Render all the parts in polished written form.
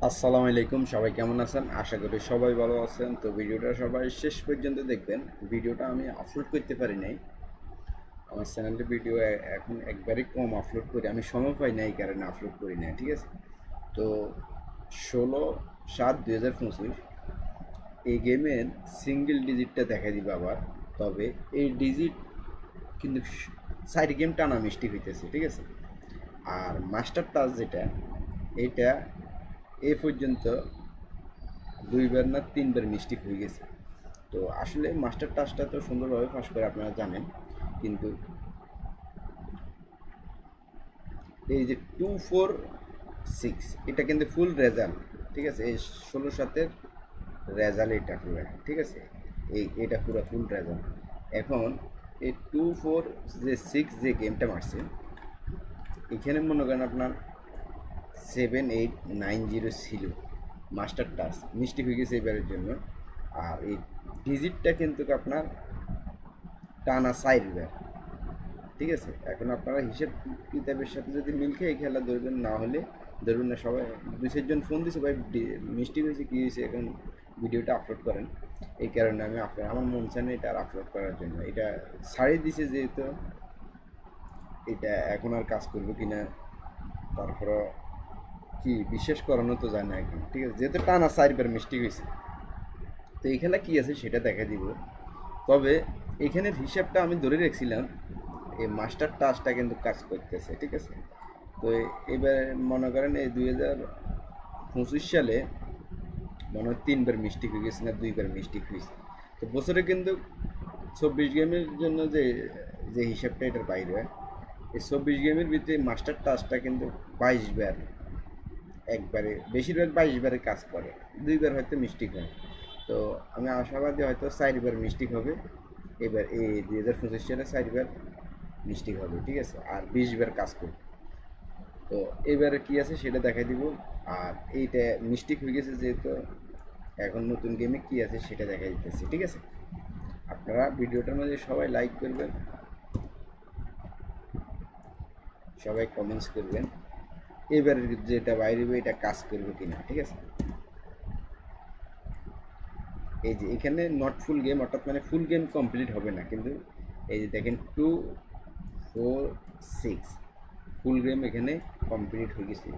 আসসালামু আলাইকুম, সবাই কেমন আছেন? আশা করি সবাই ভালো আছেন। তো ভিডিওটা সবাই শেষ পর্যন্ত দেখবেন। ভিডিওটা আমি আপলোড করতে পারি নাই। আমার চ্যানেলে ভিডিও এখন একবারে কম আপলোড করি, আমি সময় পাই না, এই কারণে আপলোড করি না। ঠিক আছে, তো 16/7/2025 এই গেমের সিঙ্গেল ডিজিটটা দেখা দিবে আবার। তবে এই ডিজিট কিন্তু সাইড গেম টানা মিষ্টি হইতেছে। ঠিক আছে, আর মাস্টার টাচ যেটা, এটা এ পর্যন্ত দুইবার না তিনবার মিস্টেক হয়ে গেছে। তো আসলে মাস্টার টাচটা তো সুন্দরভাবে ফাঁস করে আপনারা জানেন, কিন্তু এই যে 246 এটা কিন্তু ফুল রেজাল্ট। ঠিক আছে, এই 16/7-এর রেজাল্ট এটা পুরো। ঠিক আছে, এটা পুরো ফুল রেজাল্ট। এখন এই 246 যে গেমটা মারছে, এখানে মনে করেন আপনার 7890 ছিল মাস্টার টাচ, মিস্টেক হয়ে গেছে এবারের জন্য। আর এই ডিজিটটা কিন্তু আপনার টানা সাইডবার। ঠিক আছে, এখন আপনারা হিসেব কিতাবের সাথে যদি মিল খেয়ে এই খেলা ধরবেন, না হলে ধরুন না। সবাই দুই চারজন ফোন দিয়েছে, ভাই মিস্টেক হয়েছে, কী হয়েছে, এখন ভিডিওটা আপলোড করেন। এই কারণে আমি আমার মন চায় না এটা আর আপলোড করার জন্য। এটা ছাড়িয়ে দিছে যেহেতু, এটা এখন আর কাজ করবো কিনা, তারপরে কি বিশ্বাস করানো তো যায় না এখন। ঠিক আছে, যেহেতু টানা চারবার মিস্টেক হয়েছে, তো এই খেলা কী আছে সেটা দেখা দিব। তবে এখানের হিসাবটা আমি ধরে রেখেছিলাম, এই মাস্টার টাচটা কিন্তু কাজ করতেছে। ঠিক আছে, তো এবার মনে করেন এই 2025 সালে মনে হয় তিনবার মিস্টেক হয়ে গেছে না দুইবার মিস্টেক হয়েছে। তো বছরে কিন্তু 24 গেমের জন্য যে যে হিসাবটা এটার বাইরে, এই 24 গেমের ভিতরে মাস্টার টাচটা কিন্তু 22 বার, একবারে বেশিরভাগ 22 বারে কাজ করে, দুইবার হয়তো মিস্টেক হয়। তো আমি আশাবাদী হয়তো 4বার মিস্টেক হবে এবার, এই 2025 সালে 4বার মিস্টেক হবে। ঠিক আছে, আর 20বার কাজ করবে। তো এবারে কি আছে সেটা দেখাই দিব। আর এইটা মিস্টেক হয়ে গেছে যেহেতু, এখন নতুন গেমে কি আছে সেটা দেখাই দিতেছি। ঠিক আছে, আপনারা ভিডিওটার মধ্যে সবাই লাইক করবেন, সবাই কমেন্টস করবেন এবারে যেটা বাইরে এটা কাজ করবে কিনা। ঠিক আছে, এই যে এখানে নট ফুল গেম, অর্থাৎ মানে ফুল গেম কমপ্লিট হবে না, কিন্তু এই যে দেখেন 246 ফুল গেম এখানে কমপ্লিট হয়ে গেছে।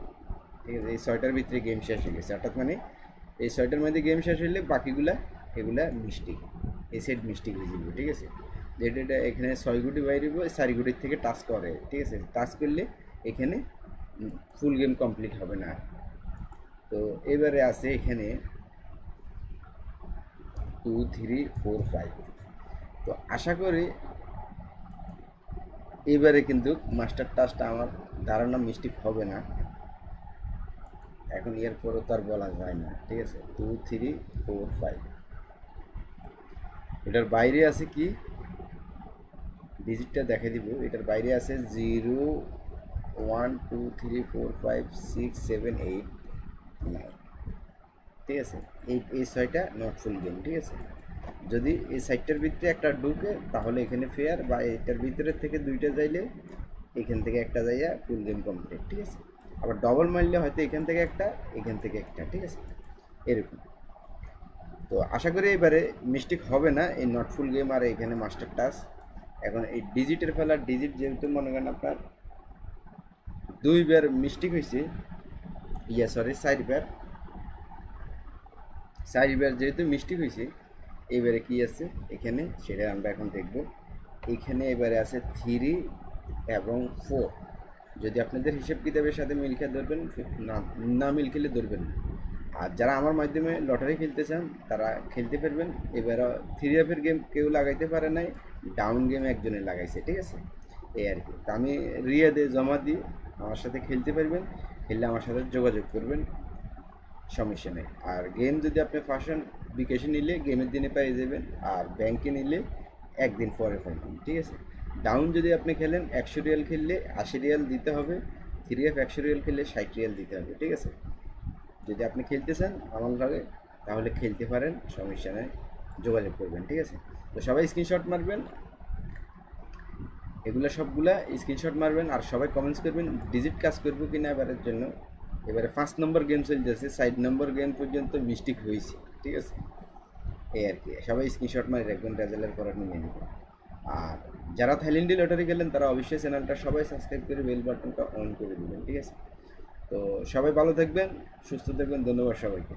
ঠিক আছে, এই 6টার ভিতরে গেম শেষ হয়ে গেছে, অর্থাৎ মানে এই 6টার মধ্যে গেম শেষ হলে বাকিগুলা এগুলা মিস্টেক, এই সেট মিস্টেক হয়ে যাবে। ঠিক আছে, যেটা এখানে 6 গুটি বাইরে 4 গুটির থেকে টাচ করে। ঠিক আছে, টাচ করলে এখানে ফুল গেম কমপ্লিট হবে না। তো এবারে আছে এখানে 2 3 4 5। তো আশা করি এবারে কিন্তু মাস্টার টাচটা আমার ধারণা মিস্টেক হবে না। এখন এরপরও তো আর বলা যায় না। ঠিক আছে, 2 3 4 5 এটার বাইরে আছে কি ডিজিটটা দেখে দিব। এটার বাইরে আছে 0 1 2 3 4 5 6 7 8 9। ঠিক আছে, এই 6টা নট ফুল গেম। ঠিক আছে, যদি এই সাইটটার ভিতরে একটা ঢুকে তাহলে এখানে ফেয়ার, বা এটার ভিতরে থেকে দুইটা যাইলে এখান থেকে একটা যাইয়া ফুল গেম কমপ্লিট। ঠিক আছে, আবার ডবল মারলে হয়তো এখান থেকে একটা, এখান থেকে একটা। ঠিক আছে, এরকম। তো আশা করি এবারে মিস্টেক হবে না এই নট ফুল গেম আর এখানে মাস্টার টাচ। এখন এই ডিজিটের ফেলার ডিজিট যেহেতু মনে করেন আপনার দুইবার মিস্টেক হয়েছে, সরি 4বার যেহেতু মিস্টেক হয়েছে, এবারে কি আছে এখানে সেটা আমরা এখন দেখব। এখানে এবারে আছে 3 এবং 4। যদি আপনাদের হিসেব কিতাবের সাথে মিল খেয়ে ধরবেন, না না মিল খেলে ধরবেন না। আর যারা আমার মাধ্যমে লটারি খেলতে চান তারা খেলতে পারবেন। এবার 3F-এর গেম কেউ লাগাইতে পারে নাই, ডাউন গেম একজনে লাগাইছে। ঠিক আছে, এই আর কি। তা আমি রিয়াদে জমা দিই, আমার সাথে খেলতে পারবেন, খেললে আমার সাথে যোগাযোগ করবেন, সমস্যা নেই। আর গেম যদি আপনি ফাঁসেন, বিকাশে নিলে গেমের দিনে পেয়ে যাবেন, আর ব্যাংকে নিলে একদিন পরে পাবেন। ঠিক আছে, ডাউন যদি আপনি খেলেন 100 রিয়াল খেললে 80 রিয়াল দিতে হবে, 3F 100 রিয়াল খেললে 60 রিয়াল দিতে হবে। ঠিক আছে, যদি আপনি খেলতে চান আমার লাগে তাহলে খেলতে পারেন, সমস্যা নেই, যোগাযোগ করবেন। ঠিক আছে, তো সবাই স্ক্রিনশট মারবেন, এগুলো সবগুলা স্ক্রিনশট মারবেন, আর সবাই কমেন্টস করবেন ডিজিট কাজ করবো কিনা এবারের জন্য। এবারে 5 নম্বর গেম চলতেছে, 4 নম্বর গেম পর্যন্ত মিস্টেক হয়েছে, ঠিক আছে। এই আর কি, সবাই স্ক্রিনশট মারি রাখবেন, রেজাল্টের পরে নিয়ে নেবেন। আর যারা থাইল্যান্ডে লটারি গেলেন তারা অবশ্যই চ্যানেলটা সবাই সাবস্ক্রাইব করে বেল বাটনটা অন করে দেবেন, ঠিক আছে। তো সবাই ভালো থাকবেন, সুস্থ থাকবেন, ধন্যবাদ সবাইকে।